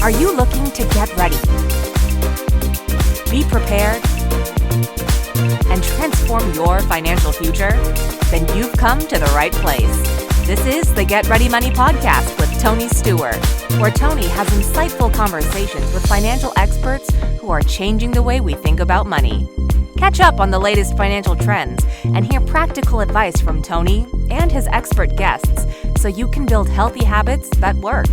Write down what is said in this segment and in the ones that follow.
Are you looking to get ready, be prepared, and transform your financial future? Then you've come to the right place. This is the Get Ready Money podcast with Tony Stewart, where Tony has insightful conversations with financial experts who are changing the way we think about money. Catch up on the latest financial trends and hear practical advice from Tony and his expert guests so you can build healthy habits that work.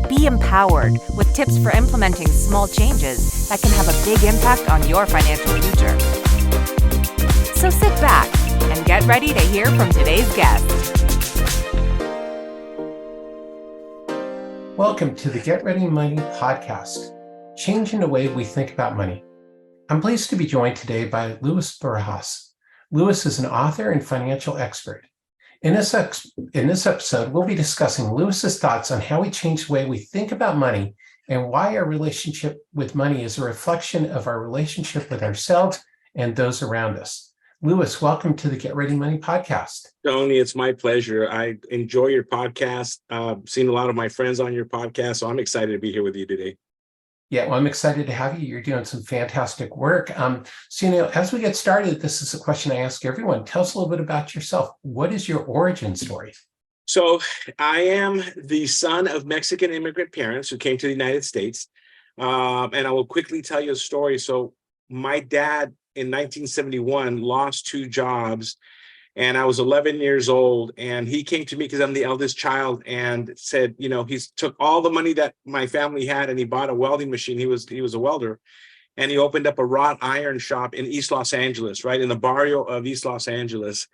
Be empowered with tips for implementing small changes that can have a big impact on your financial future. So sit back and get ready to hear from today's guest. Welcome to the Get Ready Money podcast, changing the way we think about money. I'm pleased to be joined today by Louis Barajas. Louis is an author and financial expert. In this episode, we'll be discussing Louis's thoughts on how we change the way we think about money and why our relationship with money is a reflection of our relationship with ourselves and those around us. Louis, welcome to the Get Ready Money podcast. Tony, it's my pleasure. I enjoy your podcast. Seen a lot of my friends on your podcast, so I'm excited to be here with you today. Yeah, well, I'm excited to have you. You're doing some fantastic work. As we get started, this is a question I ask everyone. Tell us a little bit about yourself. What is your origin story? So I am the son of Mexican immigrant parents who came to the United States. And I will quickly tell you a story. So my dad in 1971 lost two jobs, and I was 11 years old, and he came to me because I'm the eldest child and said, he took all the money that my family had and he bought a welding machine. He was a welder, and he opened up a wrought iron shop in East Los Angeles, right in the barrio of East Los Angeles.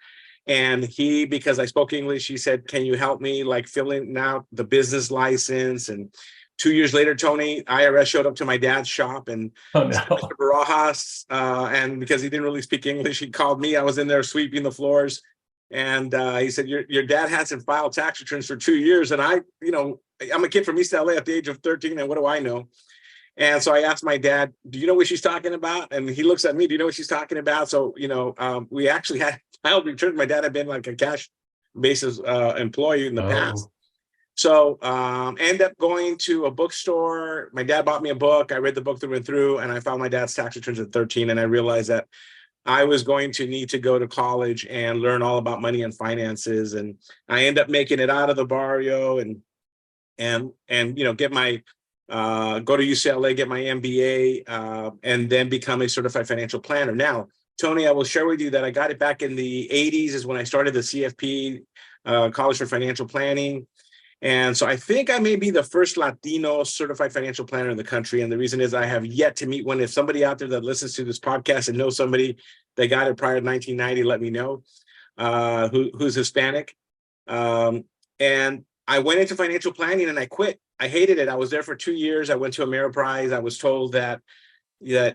And because I spoke English, he said, "Can you help me filling out the business license?" And 2 years later, Tony, IRS showed up to my dad's shop and Mr. Barajas, and because he didn't really speak English, he called me. I was in there sweeping the floors, and he said, your dad hasn't filed tax returns for 2 years. And I'm a kid from East LA at the age of 13, and what do I know? And so I asked my dad, "Do you know what she's talking about?" And he looks at me, "Do you know what she's talking about?" So, we actually had filed returns. My dad had been like a cash basis employee in the past. So end up going to a bookstore. My dad bought me a book. I read the book through and through, and I filed my dad's tax returns at 13. And I realized that I was going to need to go to college and learn all about money and finances. And I end up making it out of the barrio and get my go to UCLA, get my MBA, and then become a certified financial planner. Now, Tony, I will share with you that I got it back in the 80s is when I started the CFP, College for Financial Planning. And so I think I may be the first Latino certified financial planner in the country. And the reason is I have yet to meet one. If somebody out there that listens to this podcast and knows somebody that got it prior to 1990, let me know who's Hispanic. And I went into financial planning and I quit. I hated it. I was there for 2 years. I went to Ameriprise. I was told that to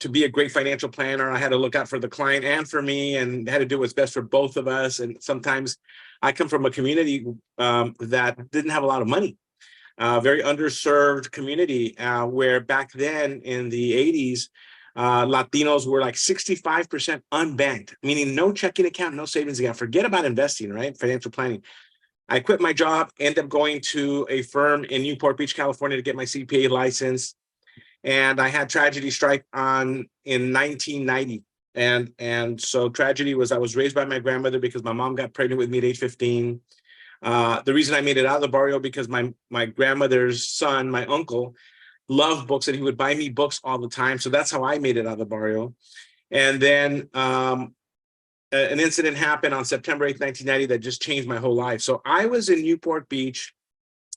be a great financial planner, I had to look out for the client and for me, and had to do what's best for both of us. And sometimes I come from a community that didn't have a lot of money, very underserved community, where back then in the 80s, Latinos were like 65% unbanked, meaning no checking account, no savings account. Forget about investing, right? Financial planning. I quit my job, ended up going to a firm in Newport Beach, California to get my CPA license. And I had tragedy strike in 1990. And so tragedy was I was raised by my grandmother because my mom got pregnant with me at age 15. The reason I made it out of the barrio because my grandmother's son, my uncle, loved books and he would buy me books all the time. So that's how I made it out of the barrio. And then an incident happened on September 8th, 1990 that just changed my whole life. So I was in Newport Beach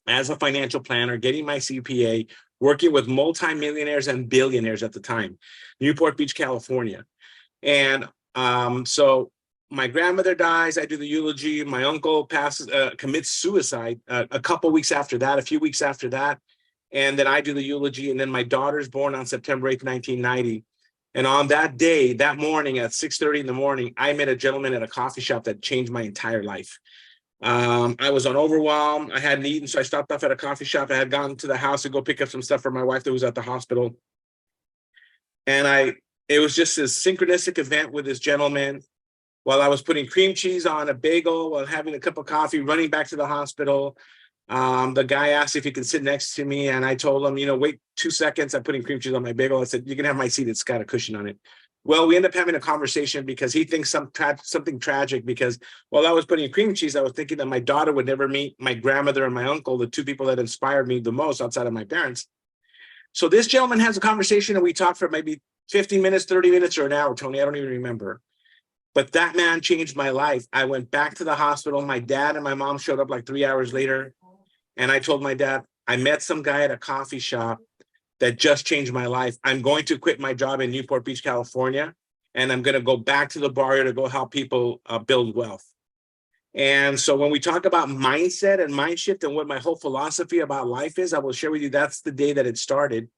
as a financial planner, getting my CPA, working with multimillionaires and billionaires at the time, Newport Beach, California. And so my grandmother dies. I do the eulogy. My uncle commits suicide a few weeks after that. And then I do the eulogy. And then my daughter's born on September 8th, 1990. And on that day, that morning at 6:30 in the morning, I met a gentleman at a coffee shop that changed my entire life. I was overwhelmed. I hadn't eaten, so I stopped off at a coffee shop. I had gone to the house to go pick up some stuff for my wife that was at the hospital. And it was just a synchronistic event with this gentleman. While I was putting cream cheese on a bagel, while having a cup of coffee, running back to the hospital, The guy asked if he could sit next to me, and I told him, wait 2 seconds. I'm putting cream cheese on my bagel. I said, you can have my seat. It's got a cushion on it. Well, we end up having a conversation because he thinks something tragic, because while I was putting cream cheese, I was thinking that my daughter would never meet my grandmother and my uncle, the two people that inspired me the most outside of my parents. So this gentleman has a conversation, and we talk for maybe 15 minutes, 30 minutes, or an hour, Tony. I don't even remember. But that man changed my life. I went back to the hospital. My dad and my mom showed up like 3 hours later. And I told my dad, I met some guy at a coffee shop that just changed my life. I'm going to quit my job in Newport Beach, California, and I'm going to go back to the barrio to go help people build wealth. And so when we talk about mindset and mind shift and what my whole philosophy about life is, I will share with you, that's the day that it started.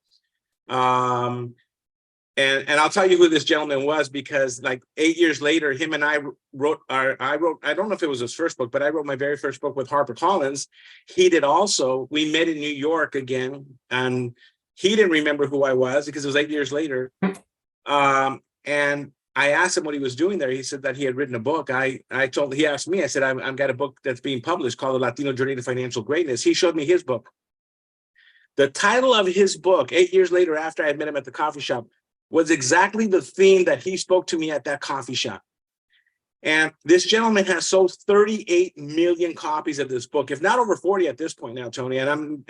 And I'll tell you who this gentleman was, because like 8 years later, him and I wrote, I don't know if it was his first book, but I wrote my very first book with HarperCollins. He did also. We met in New York again, and he didn't remember who I was because it was 8 years later. And I asked him what he was doing there. He said that he had written a book. He asked me, I said, I've got a book that's being published called The Latino Journey to Financial Greatness. He showed me his book. The title of his book, 8 years later, after I had met him at the coffee shop, was exactly the theme that he spoke to me at that coffee shop. And this gentleman has sold 38 million copies of this book, if not over 40 at this point now, Tony. And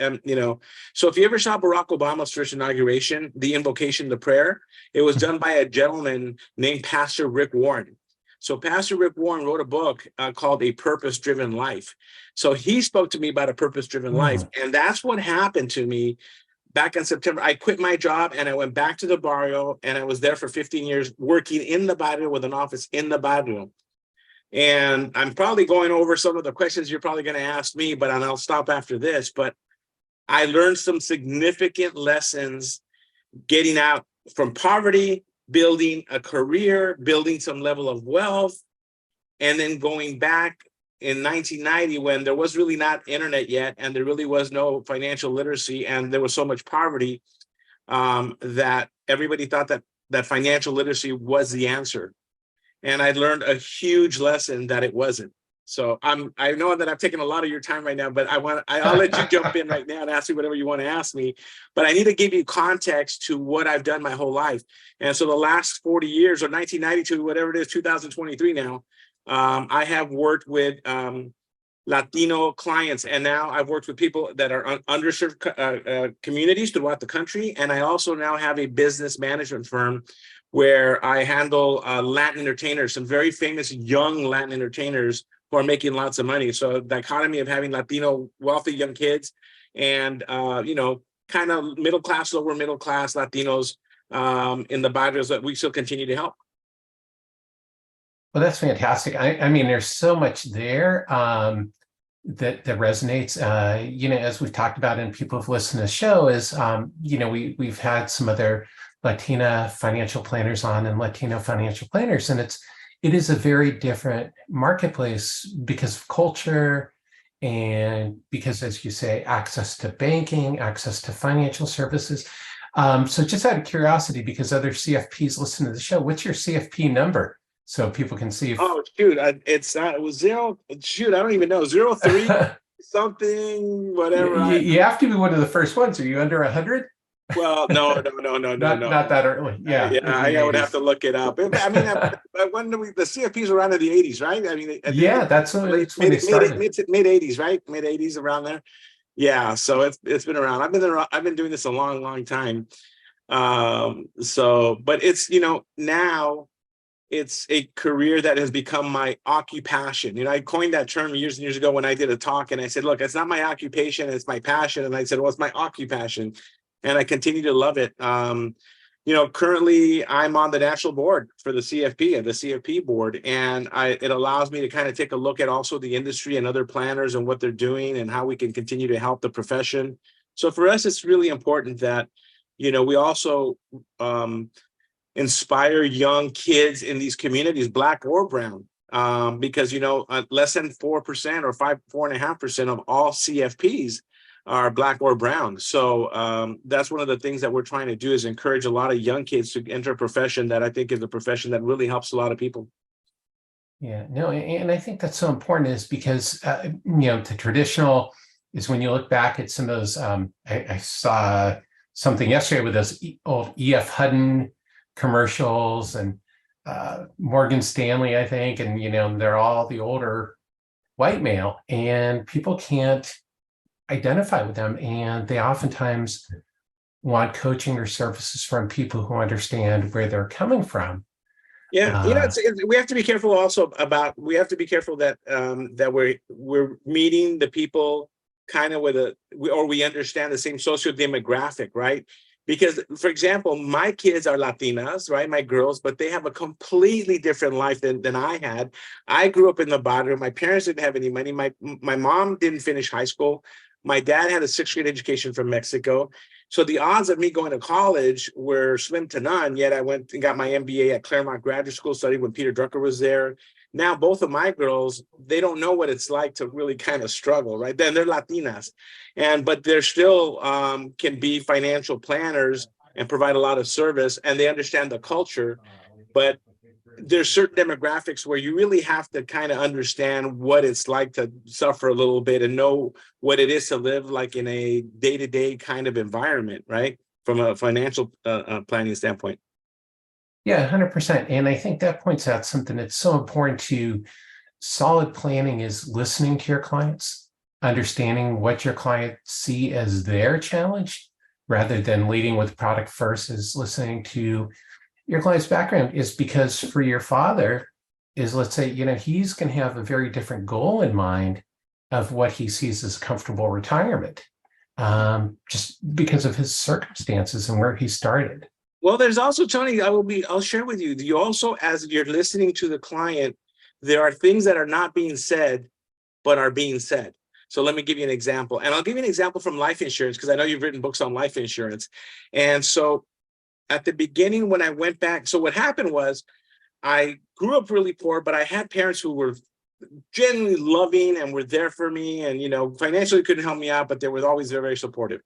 so if you ever saw Barack Obama's first inauguration, the invocation, the prayer, it was done by a gentleman named Pastor Rick Warren. So Pastor Rick Warren wrote a book called A Purpose-Driven Life. So he spoke to me about a purpose-driven life. And that's what happened to me. Back in September, I quit my job and I went back to the barrio, and I was there for 15 years working in the barrio with an office in the barrio. And I'm probably going over some of the questions you're probably going to ask me, but I'll stop after this. But I learned some significant lessons getting out from poverty, building a career, building some level of wealth, and then going back in 1990, when there was really not internet yet, and there really was no financial literacy, and there was so much poverty that everybody thought that financial literacy was the answer. And I learned a huge lesson that it wasn't. So I know that I've taken a lot of your time right now, but I'll let you jump in right now and ask me whatever you want to ask me. But I need to give you context to what I've done my whole life. And so the last 40 years, or 1992, whatever it is, 2023 now, I have worked with Latino clients, and now I've worked with people that are underserved communities throughout the country. And I also now have a business management firm where I handle Latin entertainers, some very famous young Latin entertainers who are making lots of money. So the dichotomy of having Latino wealthy young kids and, kind of middle class, lower middle class Latinos in the barrios that we still continue to help. Well, that's fantastic. I mean, there's so much there that resonates. As we've talked about, and people have listened to the show, is we've had some other Latina financial planners on, and Latino financial planners, and it is a very different marketplace because of culture, and because, as you say, access to banking, access to financial services. So just out of curiosity, because other CFPs listen to the show, what's your CFP number? So people can see. It was zero. Shoot, I don't even know. 03 something, whatever. You have to be one of the first ones. Are you under 100? Well, no. Not that early. Yeah. I would have to look it up. I mean, when the CFPs were around in the 80s, right? I mean, that's when they started. Mid 80s, right? Mid 80s, around there. Yeah. So it's been around. I've been doing this a long time. But it's now. It's a career that has become my occupation. I coined that term years and years ago when I did a talk, and I said, look, it's not my occupation, it's my passion. And I said, well, it's my occupation. And I continue to love it. Currently I'm on the national board for the CFP board. And it allows me to kind of take a look at also the industry and other planners and what they're doing and how we can continue to help the profession. So for us, it's really important that, we also, inspire young kids in these communities, Black or brown, because less than 4% or 4.5% of all CFPs are Black or brown. So that's one of the things that we're trying to do, is encourage a lot of young kids to enter a profession that I think is a profession that really helps a lot of people. Yeah, no, and I think that's so important, is because the traditional is when you look back at some of those, I saw something yesterday with those old E.F. Hutton commercials and Morgan Stanley, I think, and they're all the older white male, and people can't identify with them, and they oftentimes want coaching or services from people who understand where they're coming from. Yeah, we have to be careful also about. We have to be careful that that we're meeting the people kind of we understand the same socio-demographic, right? Because, for example, my kids are Latinas, right? My girls, but they have a completely different life than I had. I grew up in the barrio. My parents didn't have any money. My mom didn't finish high school. My dad had a sixth grade education from Mexico. So the odds of me going to college were slim to none, yet I went and got my MBA at Claremont Graduate School, studied when Peter Drucker was there. Now, both of my girls, they don't know what it's like to really kind of struggle, right? Then they're Latinas, but they're still can be financial planners and provide a lot of service, and they understand the culture. But there's certain demographics where you really have to kind of understand what it's like to suffer a little bit and know what it is to live like in a day-to-day kind of environment, right? From a financial planning standpoint. Yeah, 100%. And I think that points out something that's so important to solid planning is listening to your clients, understanding what your clients see as their challenge, rather than leading with product first, is listening to your client's background. Is because for your father is, let's say, he's going to have a very different goal in mind of what he sees as comfortable retirement, just because of his circumstances and where he started. Well, there's also, Tony, I'll share with you, you also, as you're listening to the client, there are things that are not being said, but are being said. So let me give you an example. And I'll give you an example from life insurance, because I know you've written books on life insurance. And so at the beginning, when I went back, so what happened was I grew up really poor, but I had parents who were genuinely loving and were there for me. And, financially couldn't help me out, but they were always very, very supportive.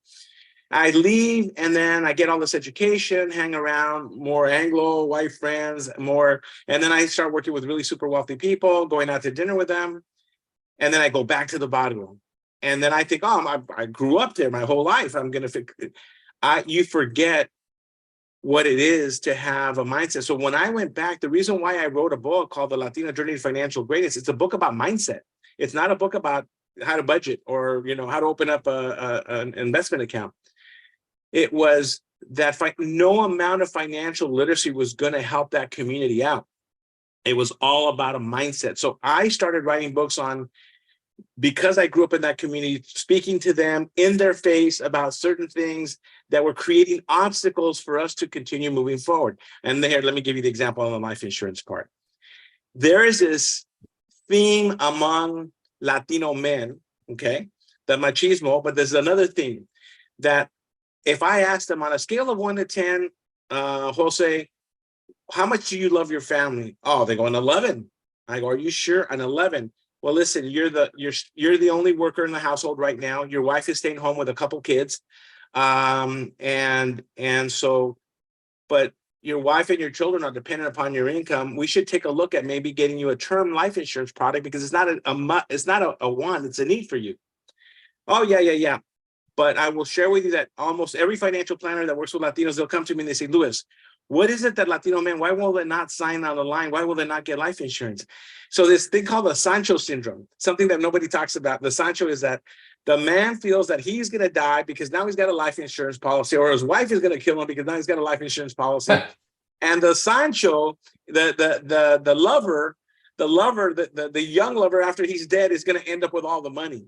I leave, and then I get all this education, hang around more Anglo white friends, and then I start working with really super wealthy people, going out to dinner with them, and then I go back to the bottom. And then I think, I grew up there my whole life. I'm gonna fix it. You forget what it is to have a mindset. So when I went back, the reason why I wrote a book called The Latino Journey to Financial Greatness, it's a book about mindset. It's not a book about how to budget or how to open up an investment account. It was that no amount of financial literacy was going to help that community out. It was all about a mindset. So I started writing books because I grew up in that community, speaking to them in their face about certain things that were creating obstacles for us to continue moving forward. And there, let me give you the example on the life insurance part. There is this theme among Latino men, okay, the machismo, but there's another theme that if I ask them on a scale of 1 to 10, Jose, how much do you love your family? Oh, they go an 11. I go, are you sure? An 11. Well, listen, you're the only worker in the household right now. Your wife is staying home with a couple kids, and so, but your wife and your children are dependent upon your income. We should take a look at maybe getting you a term life insurance product, because it's not a want, it's a need for you. Oh, yeah. But I will share with you that almost every financial planner that works with Latinos, they'll come to me and they say, Louis, what is it that Latino men, why will they not sign on the line? Why will they not get life insurance? So this thing called the Sancho syndrome, something that nobody talks about. The Sancho is that the man feels that he's going to die because now he's got a life insurance policy, or his wife is going to kill him because now he's got a life insurance policy. And the Sancho, the lover, the young lover, after he's dead, is going to end up with all the money.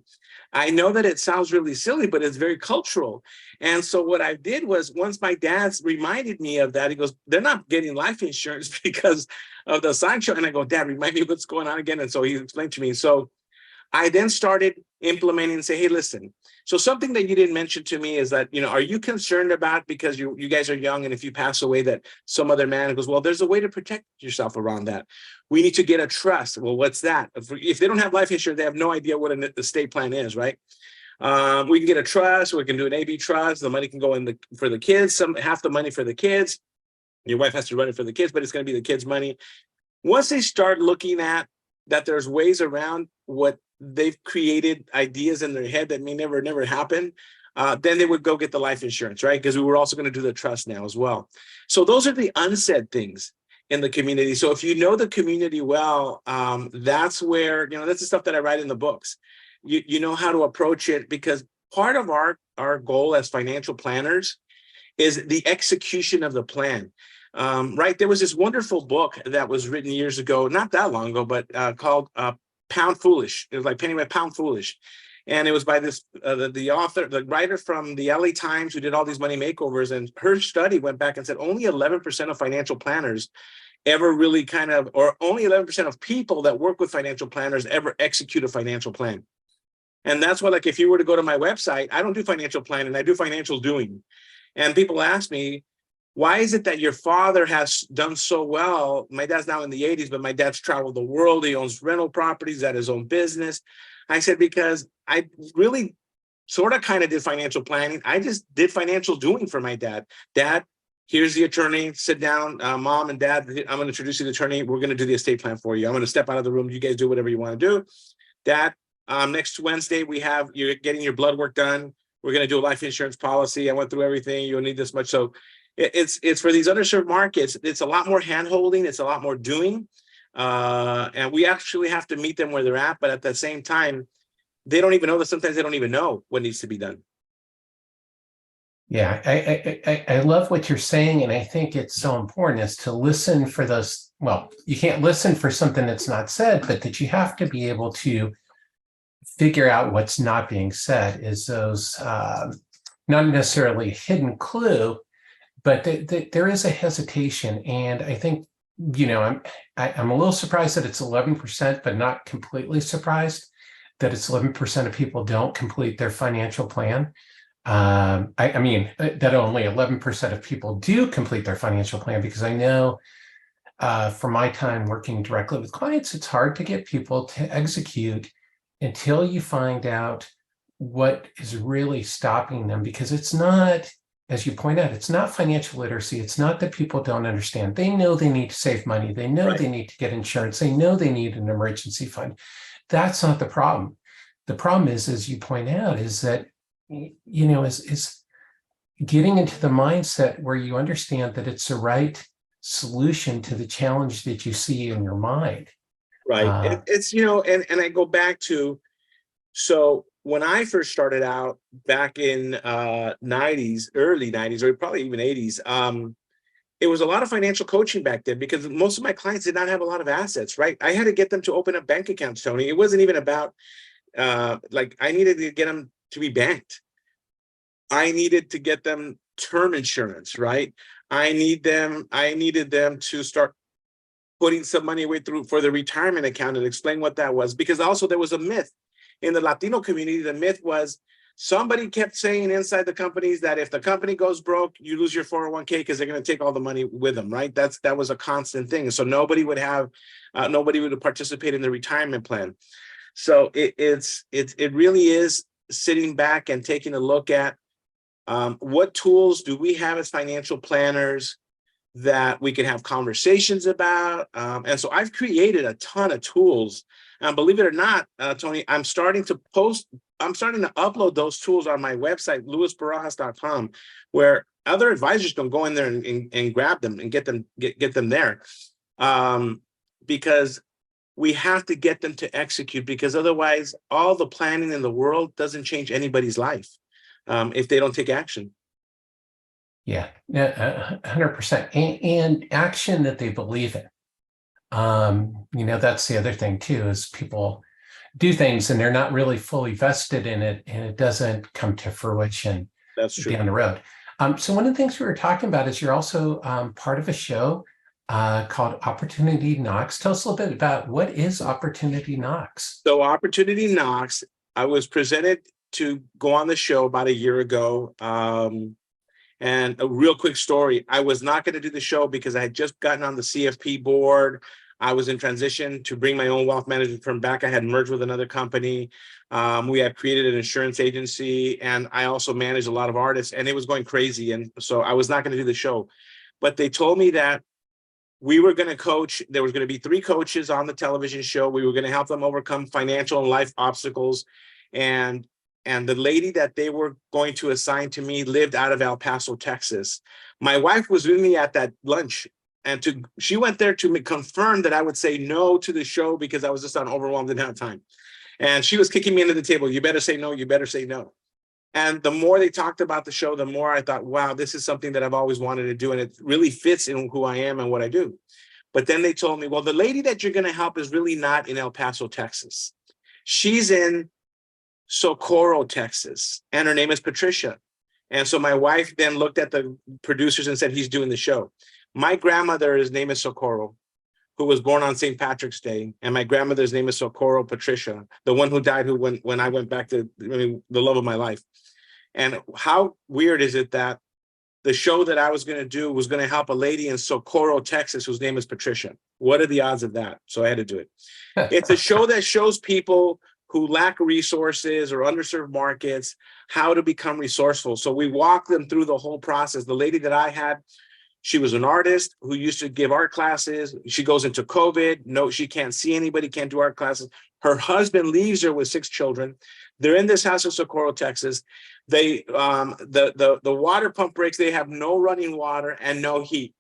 I know that it sounds really silly, but it's very cultural. And so what I did was, once my dad reminded me of that, he goes, they're not getting life insurance because of the Sancho. And I go, Dad, remind me what's going on again. And so he explained to me. So I then started implementing and say, hey, listen. So something that you didn't mention to me is that, are you concerned about, because you guys are young, and if you pass away, that some other man goes, well, there's a way to protect yourself around that. We need to get a trust. Well, what's that? If they don't have life insurance, they have no idea what an estate plan is, right? We can get a trust. We can do an AB trust. The money can go in for the kids, half the money for the kids. Your wife has to run it for the kids, but it's going to be the kids' money. Once they start looking at that, there's ways around what they've created ideas in their head that may never happen. Then they would go get the life insurance, right? Because we were also going to do the trust now as well. So those are the unsaid things in the community. So if you know the community well, that's where, that's the stuff that I write in the books. You know how to approach it, because part of our goal as financial planners is the execution of the plan. Right? There was this wonderful book that was written years ago, not that long ago, but called Pound Foolish. It was like Penny by Pound Foolish. And it was by this, the author, the writer from the LA Times who did all these money makeovers. And her study went back and said only 11% of financial planners ever really or only 11% of people that work with financial planners ever execute a financial plan. And that's why, like, if you were to go to my website, I don't do financial planning, I do financial doing. And people ask me, why is it that your father has done so well? My dad's now in the 80s, but my dad's traveled the world. He owns rental properties, at his own business. I said, because I really sort of kind of did financial planning. I just did financial doing for my dad. Dad, here's the attorney, sit down. Mom and Dad, I'm going to introduce you to the attorney. We're going to do the estate plan for you. I'm going to step out of the room. You guys do whatever you want to do. Dad, next Wednesday, you're getting your blood work done. We're going to do a life insurance policy. I went through everything. You'll need this much. So it's for these underserved markets. It's a lot more hand-holding. It's a lot more doing. And we actually have to meet them where they're at. But at the same time, they don't even know that sometimes they don't even know what needs to be done. Yeah, I love what you're saying. And I think it's so important is to listen for those. Well, you can't listen for something that's not said, but that you have to be able to figure out what's not being said, is those not necessarily a hidden clue, but there is a hesitation. And I think, I'm a little surprised that it's 11%, but not completely surprised that it's 11% of people don't complete their financial plan. I mean, that only 11% of people do complete their financial plan, because I know from my time working directly with clients, it's hard to get people to execute until you find out what is really stopping them, because it's not, as you point out, it's not financial literacy. It's not that people don't understand. They know they need to save money. They know they need to get insurance. They know they need an emergency fund. That's not the problem. The problem is, as you point out, is that, is getting into the mindset where you understand that it's the right solution to the challenge that you see in your mind. Right. It's, and I go back to, so when I first started out back in 90s, early 90s, or probably even 80s, it was a lot of financial coaching back then, because most of my clients did not have a lot of assets, right? I had to get them to open up bank accounts, Tony. It wasn't even about, I needed to get them to be banked. I needed to get them term insurance, right? I needed them to start putting some money away for the retirement account, and explain what that was. Because also there was a myth in the Latino community. The myth was, somebody kept saying inside the companies that if the company goes broke, you lose your 401k because they're going to take all the money with them, right? That was a constant thing. So nobody would participate in the retirement plan. So it really is sitting back and taking a look at what tools do we have as financial planners that we can have conversations about. And so I've created a ton of tools. And believe it or not, Tony, I'm starting to upload those tools on my website, louisbarajas.com, where other advisors can go in there and grab them and get them there. Because we have to get them to execute, because otherwise all the planning in the world doesn't change anybody's life if they don't take action. Yeah, 100%. And action that they believe in. That's the other thing too, is people do things and they're not really fully vested in it, and it doesn't come to fruition. That's true. Down the road. So one of the things we were talking about is you're also part of a show called Opportunity Knocks. Tell us a little bit about what is Opportunity Knocks. So Opportunity Knocks, I was presented to go on the show about a year ago. And a real quick story, I was not going to do the show because I had just gotten on the CFP board. I was in transition to bring my own wealth management firm back. I had merged with another company. We had created an insurance agency, and I also managed a lot of artists, and it was going crazy. And so I was not going to do the show. But they told me that we were going to coach. There was going to be 3 coaches on the television show. We were going to help them overcome financial and life obstacles. And the lady that they were going to assign to me lived out of El Paso, Texas. My wife was with me at that lunch, and she went there to confirm that I would say no to the show because I was just overwhelmed, didn't have time. And she was kicking me into the table. You better say no. You better say no. And the more they talked about the show, the more I thought, wow, this is something that I've always wanted to do. And it really fits in who I am and what I do. But then they told me, well, the lady that you're going to help is really not in El Paso, Texas. She's in Socorro, Texas. And her name is Patricia. And so my wife then looked at the producers and said, he's doing the show. My grandmother's name is Socorro, who was born on St. Patrick's Day. And my grandmother's name is Socorro Patricia, the one who died when I went back to the love of my life. And how weird is it that the show that I was going to do was going to help a lady in Socorro, Texas, whose name is Patricia? What are the odds of that? So I had to do it. It's a show that shows people who lack resources or underserved markets how to become resourceful. So we walk them through the whole process. The lady that I had, she was an artist who used to give art classes. She goes into COVID. No, she can't see anybody, can't do art classes. Her husband leaves her with 6 children. They're in this house in Socorro, Texas. They the water pump breaks. They have no running water and no heat.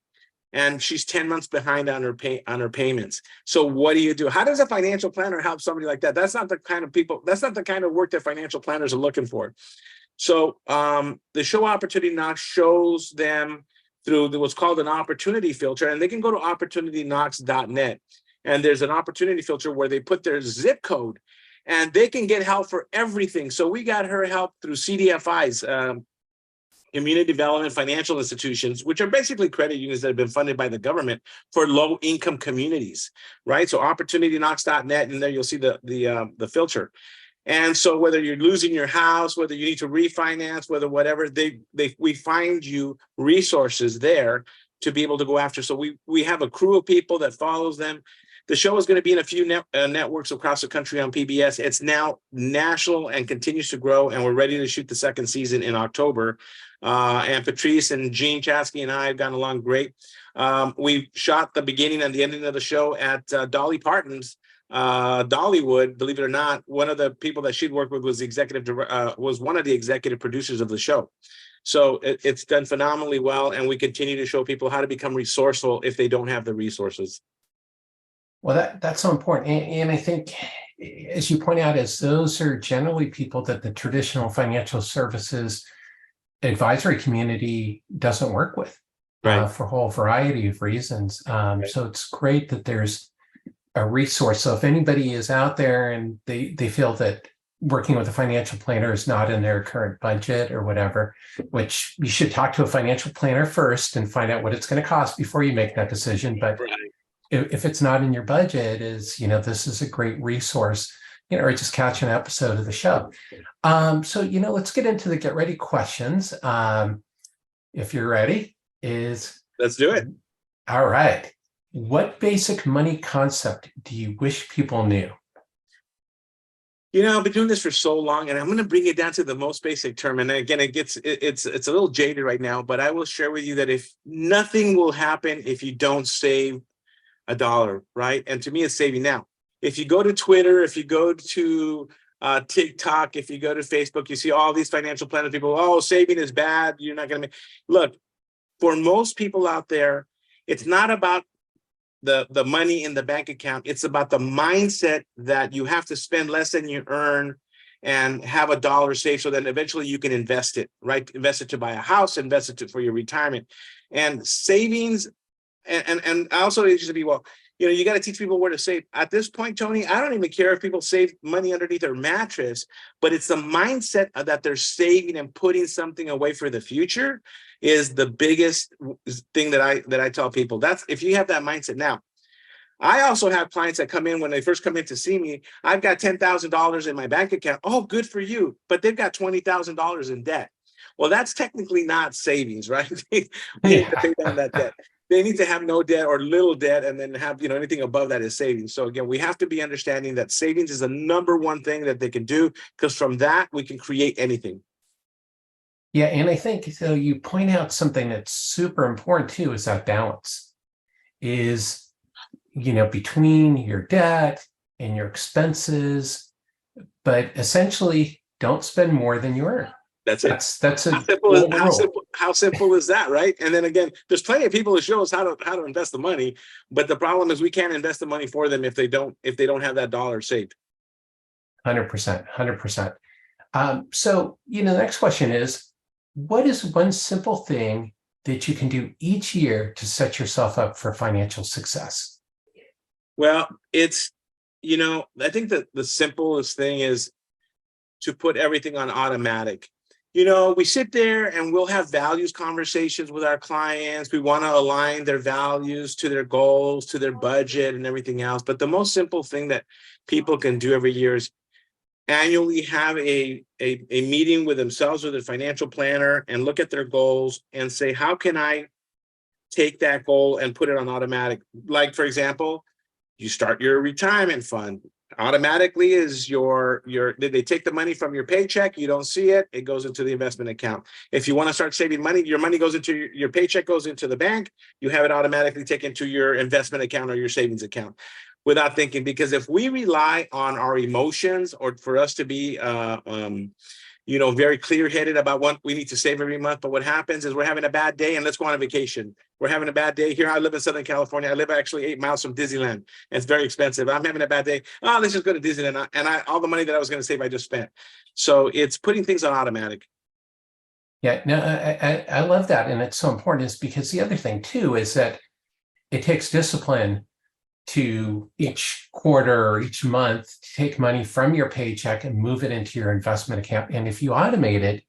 And she's 10 months behind on her payments. So what do you do? How does a financial planner help somebody like that? That's not the kind of people, that's not the kind of work that financial planners are looking for. So the show Opportunity Knocks shows them through what's called an opportunity filter, and they can go to opportunityknocks.net. And there's an opportunity filter where they put their zip code and they can get help for everything. So we got her help through CDFIs, community development financial institutions, which are basically credit unions that have been funded by the government for low income communities, right? So opportunityknocks.net, and there you'll see the filter. And so whether you're losing your house, whether you need to refinance, whether whatever, we find you resources there to be able to go after. So we have a crew of people that follows them. The show is going to be in a few networks across the country on PBS. It's now national and continues to grow, and we're ready to shoot the 2nd season in October. And Patrice and Gene Chasky and I have gotten along great. We shot the beginning and the ending of the show at Dolly Parton's Dollywood. Believe it or not, one of the people that she'd worked with was was one of the executive producers of the show. So it's done phenomenally well, and we continue to show people how to become resourceful if they don't have the resources. Well, that's so important. And I think, as you point out, as those are generally people that the traditional financial services advisory community doesn't work with, right, for a whole variety of reasons. Right. So it's great that there's a resource. So if anybody is out there and they feel that working with a financial planner is not in their current budget or whatever, which you should talk to a financial planner first and find out what it's going to cost before you make that decision. But right, if it's not in your budget, this is a great resource, or just catch an episode of the show. So, let's get into the get ready questions. If you're ready, let's do it. All right. What basic money concept do you wish people knew? I've been doing this for so long, and I'm going to bring it down to the most basic term. And again, it's a little jaded right now, but I will share with you that if nothing will happen if you don't save $1, right? And to me, it's saving now. If you go to Twitter, if you go to TikTok, if you go to Facebook, you see all these financial planner people, oh, saving is bad. You're not going to look, for most people out there, it's not about the money in the bank account. It's about the mindset that you have to spend less than you earn and have $1 saved so that eventually you can invest it, right? Invest it to buy a house, invest it for your retirement. And savings, and I also used to be, you got to teach people where to save. At this point, Tony, I don't even care if people save money underneath their mattress, but it's the mindset that they're saving and putting something away for the future is the biggest thing that I tell people. That's if you have that mindset. Now, I also have clients that come in when they first come in to see me. I've got $10,000 in my bank account. Oh, good for you. But they've got $20,000 in debt. Well, that's technically not savings, right? They need to pay down that debt. They need to have no debt or little debt, and then have, anything above that is savings. So again, we have to be understanding that savings is the number one thing that they can do, because from that, we can create anything. Yeah. And I think, so you point out something that's super important too, is that balance. is, between your debt and your expenses, but essentially don't spend more than you earn. That's it. That's a How simple is golden rule. how simple is that, right? And then again, there's plenty of people who show us how to invest the money, but the problem is we can't invest the money for them if they don't have that dollar saved. 100%, 100%. So, the next question is, what is one simple thing that you can do each year to set yourself up for financial success? Well, it's, I think that the simplest thing is to put everything on automatic. We sit there and we'll have values conversations with our clients. We want to align their values to their goals, to their budget and everything else. But the most simple thing that people can do every year is annually have a meeting with themselves, with a financial planner, and look at their goals and say, how can I take that goal and put it on automatic? Like, for example, you start your retirement fund. Automatically is they take the money from your paycheck, you don't see it, it goes into the investment account. If you want to start saving money, your money goes into your paycheck, goes into the bank, you have it automatically taken to your investment account or your savings account without thinking. Because if we rely on our emotions, or for us to be very clear-headed about what we need to save every month. But what happens is we're having a bad day and let's go on a vacation. We're having a bad day here. I live in Southern California. I live actually 8 miles from Disneyland. And it's very expensive. I'm having a bad day. Oh, let's just go to Disneyland. And all the money that I was going to save, I just spent. So it's putting things on automatic. Yeah, no, I love that. And it's so important is because the other thing too is that it takes discipline to each quarter or each month take money from your paycheck and move it into your investment account. And if you automate it,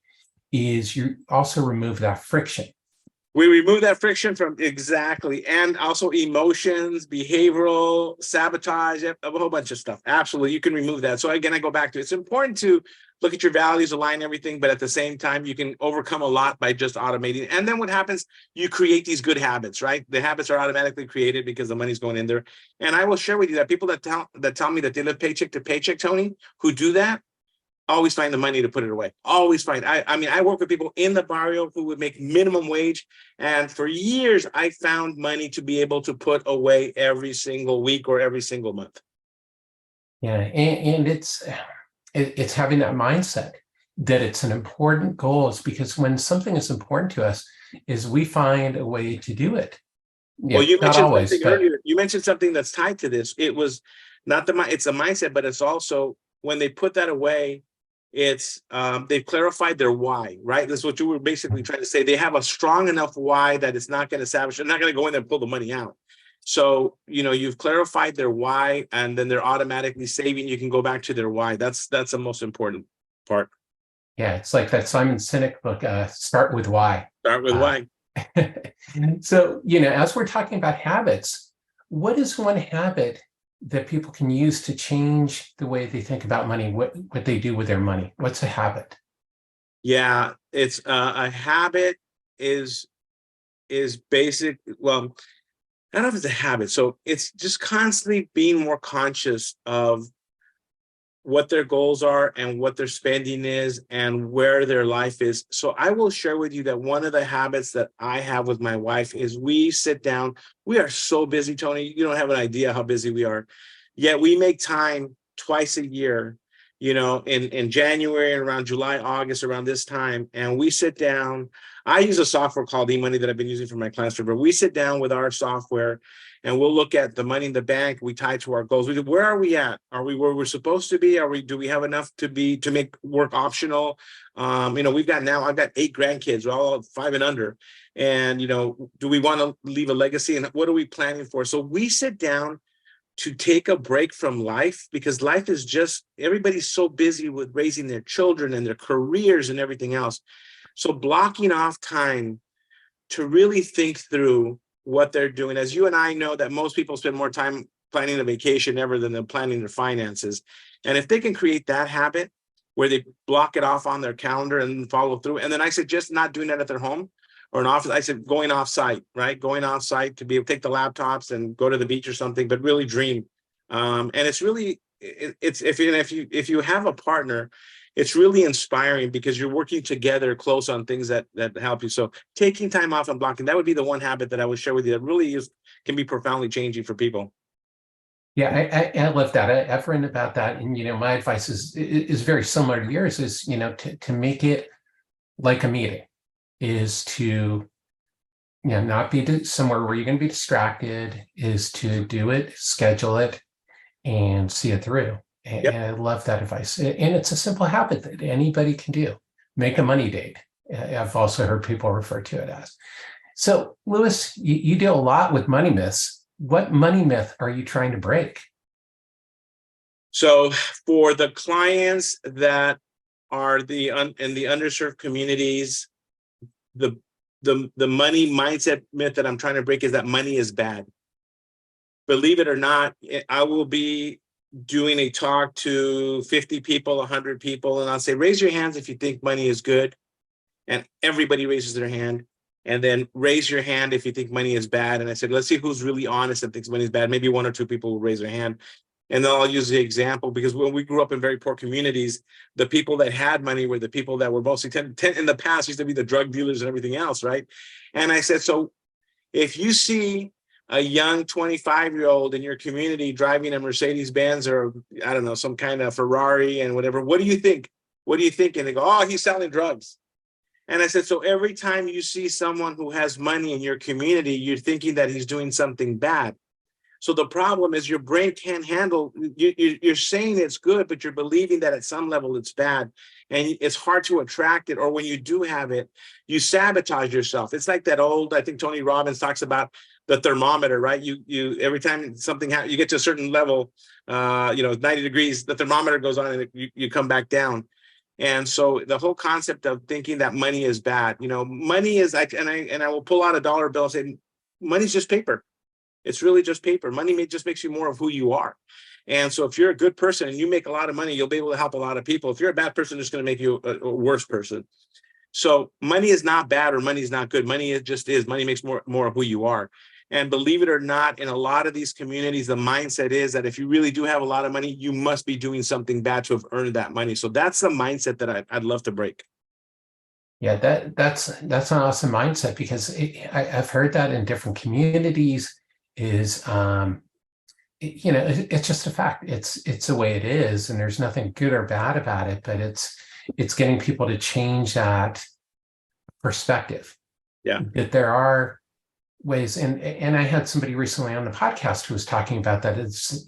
you also remove that friction. We remove that friction from exactly, and also emotions, behavioral, sabotage, a whole bunch of stuff. Absolutely, you can remove that. So again, I go back to it's important to look at your values, align everything, but at the same time, you can overcome a lot by just automating. And then what happens? You create these good habits, right? The habits are automatically created because the money's going in there. And I will share with you that people that tell me that they live paycheck to paycheck, Tony, who do that, always find the money to put it away. Always find. I work with people in the barrio who would make minimum wage. And for years, I found money to be able to put away every single week or every single month. Yeah. And it's having that mindset that it's an important goal. Is because when something is important to us, is we find a way to do it. Yeah, well, you mentioned always, something earlier. You mentioned something that's tied to this. It was not it's a mindset, but it's also when they put that away, it's they've clarified their why, right? That's what you were basically trying to say. They have a strong enough why that it's not going to savage. They're not going to go in there and pull the money out. So, you've clarified their why, and then they're automatically saving. You can go back to their why. That's the most important part. Yeah, it's like that Simon Sinek book, Start with Why. Start with why. So, as we're talking about habits, what is one habit that people can use to change the way they think about money, what they do with their money? What's a habit? Yeah, it's a habit is basic. Well, I don't know if it's a habit. So it's just constantly being more conscious of what their goals are and what their spending is and where their life is. So I will share with you that one of the habits that I have with my wife is we sit down. We are so busy, Tony. You don't have an idea how busy we are. Yet we make time twice a year, in January and around July, August, around this time. And we sit down. I use a software called eMoney that I've been using for my clients forever. We sit down with our software and we'll look at the money in the bank. We tie to our goals. Where are we at? Are we where we're supposed to be? Do we have enough to make work optional? I've got 8 grandkids, we're all 5 and under. And, do we want to leave a legacy? And what are we planning for? So we sit down to take a break from life, because life is just, everybody's so busy with raising their children and their careers and everything else. So blocking off time to really think through what they're doing. As you and I know that most people spend more time planning a vacation ever than they're planning their finances. And if they can create that habit where they block it off on their calendar and follow through. And then I suggest not doing that at their home or an office. I said going off site, right? Going off site to be able to take the laptops and go to the beach or something, but really dream. And it's really, if you have a partner, it's really inspiring because you're working together close on things that help you. So taking time off and blocking, that would be the one habit that I would share with you that really can be profoundly changing for people. Yeah, I love that. I've written about that, and my advice is very similar to yours. Is to make it like a meeting, is to not be somewhere where you're going to be distracted. Is to do it, schedule it, and see it through. And Yep. I love that advice. And it's a simple habit that anybody can do. Make a money date. I've also heard people refer to it as. So, Louis, you deal a lot with money myths. What money myth are you trying to break? So for the clients that are in the underserved communities, the money mindset myth that I'm trying to break is that money is bad. Believe it or not, I will be doing a talk to 50 people, 100 people, and I'll say, raise your hands if you think money is good. And everybody raises their hand. And then raise your hand if you think money is bad. And I said, let's see who's really honest and thinks money is bad. Maybe one or two people will raise their hand. And then I'll use the example, because when we grew up in very poor communities, the people that had money were the people that were mostly in the past used to be the drug dealers and everything else, right? And I said, so if you see a young 25-year-old in your community driving a Mercedes-Benz or, I don't know, some kind of Ferrari and whatever, what do you think? What do you think? And they go, oh, he's selling drugs. And I said, so every time you see someone who has money in your community, you're thinking that he's doing something bad. So the problem is your brain can't handle, you're saying it's good, but you're believing that at some level it's bad. And it's hard to attract it. Or when you do have it, you sabotage yourself. It's like that old, I think Tony Robbins talks about the thermometer, right? You every time something happens, you get to a certain level, 90 degrees, the thermometer goes on and you come back down. And so the whole concept of thinking that money is bad, money is, and I will pull out a dollar bill and say, money's just paper. It's really just paper. Money just makes you more of who you are. And so if you're a good person and you make a lot of money, you'll be able to help a lot of people. If you're a bad person, it's going to make you a worse person. So money is not bad or money is not good. Money just is. Money makes more of who you are. And believe it or not, in a lot of these communities, the mindset is that if you really do have a lot of money, you must be doing something bad to have earned that money. So that's the mindset that I'd love to break. Yeah, that's an awesome mindset, because I've heard that in different communities. Is it's just a fact. It's the way it is, and there's nothing good or bad about it. But it's getting people to change that perspective. Yeah, that there are ways, and I had somebody recently on the podcast who was talking about that. It's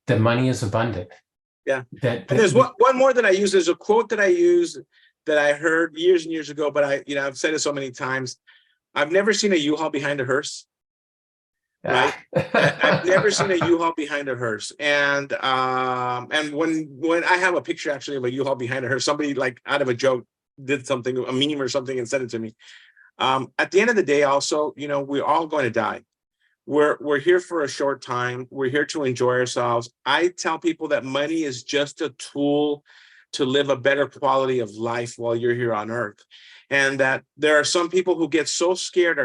that money is abundant. Yeah. And there's one more that I use. There's a quote that I use that I heard years and years ago, but I've said it so many times. I've never seen a U-Haul behind a hearse. Right. I've never seen a U-Haul behind a hearse. And when I have a picture actually of a U-Haul behind a hearse, somebody like out of a joke did something, a meme or something, and sent it to me. At the end of the day, also, we're all going to die. We're here for a short time. We're here to enjoy ourselves. I tell people that money is just a tool to live a better quality of life while you're here on earth. And that there are some people who are so scared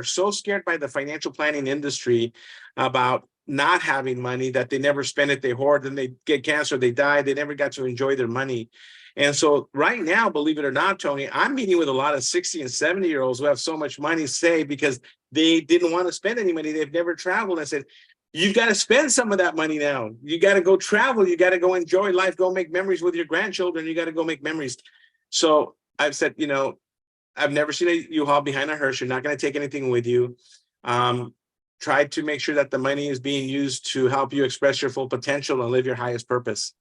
by the financial planning industry about not having money that they never spend it, they hoard, then they get cancer, they die, they never got to enjoy their money. And so right now, believe it or not, Tony, I'm meeting with a lot of 60 and 70-year-olds who have so much money saved because they didn't want to spend any money. They've never traveled. I said, you've got to spend some of that money now. You got to go travel. You got to go enjoy life, go make memories with your grandchildren. You got to go make memories. So I've said, I've never seen a U-Haul behind a hearse. You're not going to take anything with you. Try to make sure that the money is being used to help you express your full potential and live your highest purpose.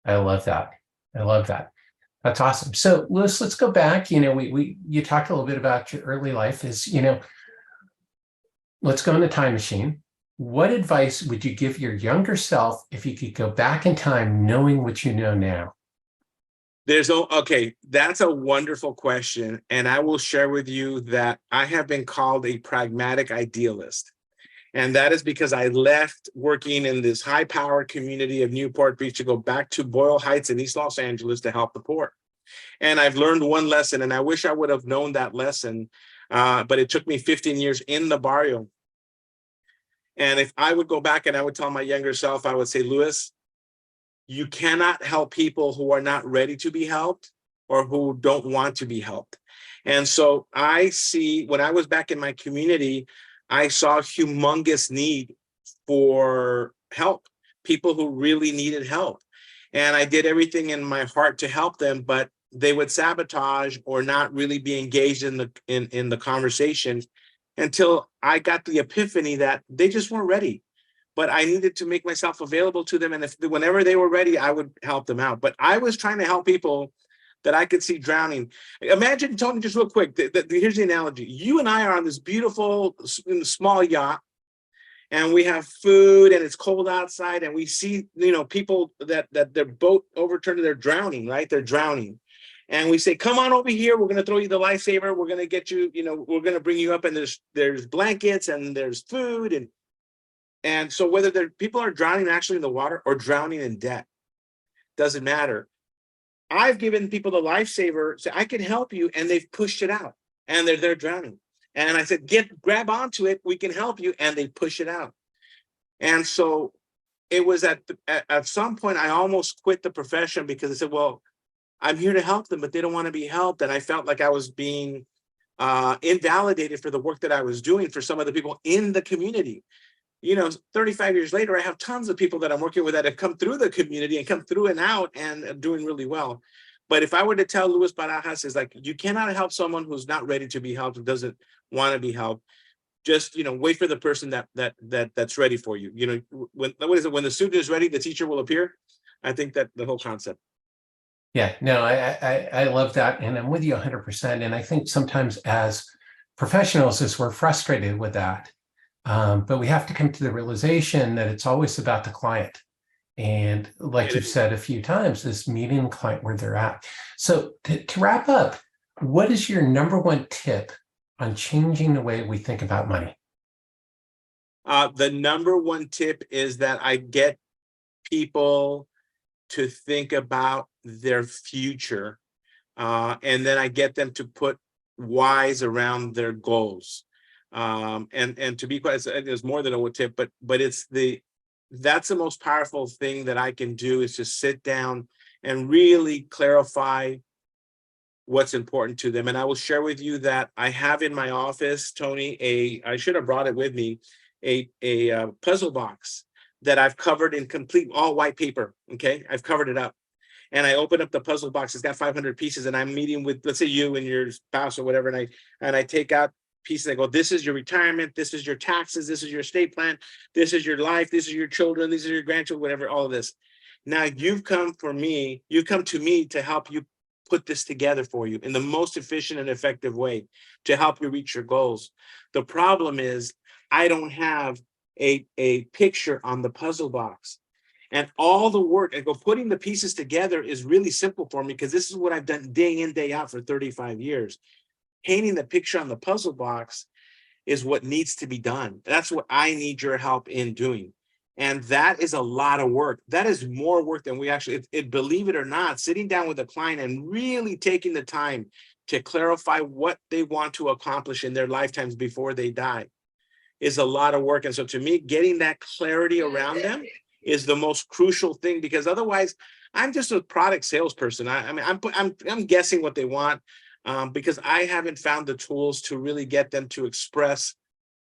I love that. That's awesome. So, Louis, let's go back. You talked a little bit about your early life. Let's go in the time machine. What advice would you give your younger self if you could go back in time, knowing what you know now? That's a wonderful question. And I will share with you that I have been called a pragmatic idealist. And that is because I left working in this high-powered community of Newport Beach to go back to Boyle Heights in East Los Angeles to help the poor. And I've learned one lesson, and I wish I would have known that lesson, but it took me 15 years in the barrio. And if I would go back and I would tell my younger self, I would say, Louis, You cannot help people who are not ready to be helped or who don't want to be helped. And so I see, when I was back in my community, I saw humongous need for help, people who really needed help. And I did everything in my heart to help them, but they would sabotage or not really be engaged in the conversation until I got the epiphany that they just weren't ready. But I needed to make myself available to them. And whenever they were ready, I would help them out. But I was trying to help people that I could see drowning. Imagine, Tony, just real quick, here's the analogy. You and I are on this beautiful small yacht, and we have food, and it's cold outside, and we see, people that their boat overturned, they're drowning, right? They're drowning. And we say, come on over here. We're going to throw you the lifesaver. We're going to get you, we're going to bring you up, and there's blankets and there's food. And so whether people are drowning actually in the water or drowning in debt, doesn't matter. I've given people the lifesaver, so I can help you, and they've pushed it out, and they're drowning. And I said, grab onto it, we can help you, and they push it out. And so it was at some point I almost quit the profession, because I said, well, I'm here to help them, but they don't want to be helped. And I felt like I was being invalidated for the work that I was doing for some of the people in the community. 35 years later, I have tons of people that I'm working with that have come through the community and come through and out and are doing really well. But if I were to tell Louis Barajas, is like, you cannot help someone who's not ready to be helped, who doesn't want to be helped. Just, wait for the person that's ready for you. When the student is ready, the teacher will appear. I think that the whole concept. Yeah, no, I love that. And I'm with you 100%. And I think sometimes as professionals, as we're frustrated with that, but we have to come to the realization that it's always about the client. And like you've said a few times, is meeting the client where they're at. So to wrap up, what is your number one tip on changing the way we think about money? The number one tip is that I get people to think about their future, and then I get them to put whys around their goals. And to be quite, there's more than a tip, but that's the most powerful thing that I can do, is just sit down and really clarify what's important to them. And I will share with you that I have in my office, Tony, I should have brought it with me, a puzzle box that I've covered in complete all white paper. Okay, I've covered it up. And I open up the puzzle box. It's got 500 pieces, and I'm meeting with, let's say, you and your spouse or whatever, and I take out pieces. I go, this is your retirement, this is your taxes, this is your estate plan, this is your life, this is your children, these are your grandchildren, whatever, all of this. Now you've come to me to help you put this together for you in the most efficient and effective way to help you reach your goals. The problem is I don't have a picture on the puzzle box. And all the work, putting the pieces together is really simple for me, because this is what I've done day in, day out for 35 years. Painting the picture on the puzzle box is what needs to be done. That's what I need your help in doing. And that is a lot of work. That is more work than we actually, believe it or not, sitting down with a client and really taking the time to clarify what they want to accomplish in their lifetimes before they die is a lot of work. And so to me, getting that clarity around them is the most crucial thing, because otherwise I'm just a product salesperson. I'm guessing what they want, because I haven't found the tools to really get them to express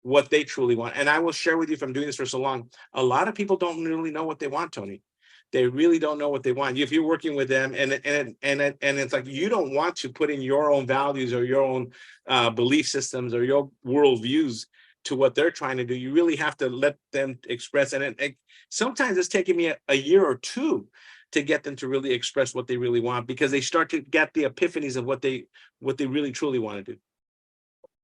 what they truly want. And I will share with you, from doing this for so long, a lot of people don't really know what they want, Tony. They really don't know what they want. If you're working with them and it's like, you don't want to put in your own values or your own belief systems or your worldviews to what they're trying to do, you really have to let them express. And sometimes it's taking me a year or two to get them to really express what they really want, because they start to get the epiphanies of what they really truly want to do.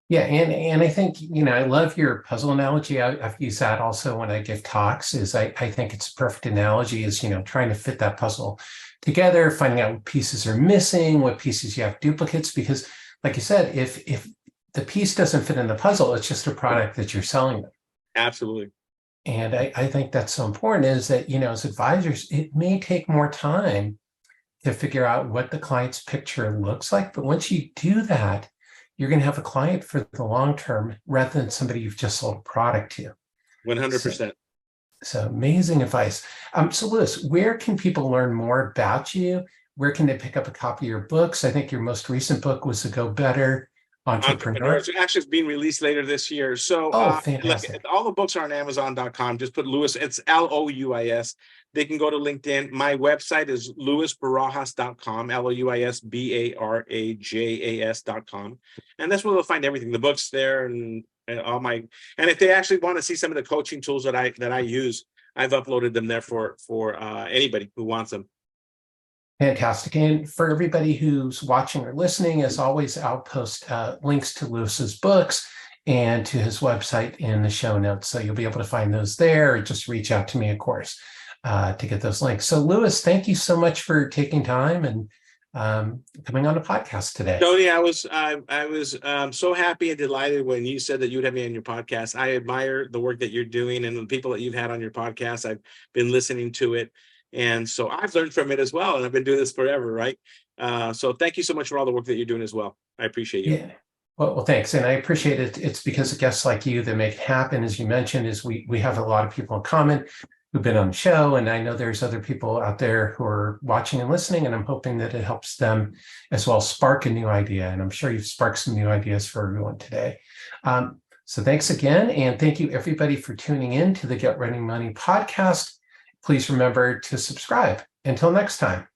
Yeah, and I think, I love your puzzle analogy. I've used that also when I give talks. I think it's a perfect analogy, is trying to fit that puzzle together, finding out what pieces are missing, what pieces you have duplicates, because like you said, if the piece doesn't fit in the puzzle, it's just a product that you're selling them. Absolutely. And I think that's so important, is that, as advisors, it may take more time to figure out what the client's picture looks like. But once you do that, you're going to have a client for the long term, rather than somebody you've just sold a product to. 100%. So amazing advice. So Louis, where can people learn more about you? Where can they pick up a copy of your books? I think your most recent book was The Go Better Entrepreneur. Entrepreneurs. Actually, it's being released later this year. So, Oh, look, fantastic. all the books are on Amazon.com. Just put Louis. It's Louis. They can go to LinkedIn. My website is louisbarajas.com. LOUISBARAJAS.com, and that's where they'll find everything. The books there, and all my. And if they actually want to see some of the coaching tools that I use, I've uploaded them there for anybody who wants them. Fantastic. And for everybody who's watching or listening, as always, I'll post links to Louis's books and to his website in the show notes. So you'll be able to find those there, or just reach out to me, of course, to get those links. So Louis, thank you so much for taking time and coming on the podcast today. Tony, I was so happy and delighted when you said that you'd have me on your podcast. I admire the work that you're doing and the people that you've had on your podcast. I've been listening to it. And so I've learned from it as well. And I've been doing this forever, right? So thank you so much for all the work that you're doing as well. I appreciate you. Yeah. Well, thanks. And I appreciate it. It's because of guests like you that make it happen. As you mentioned, is we have a lot of people in common who've been on the show. And I know there's other people out there who are watching and listening, and I'm hoping that it helps them as well spark a new idea. And I'm sure you've sparked some new ideas for everyone today. So thanks again. And thank you everybody for tuning in to the Get Ready Money podcast. Please remember to subscribe. Until next time.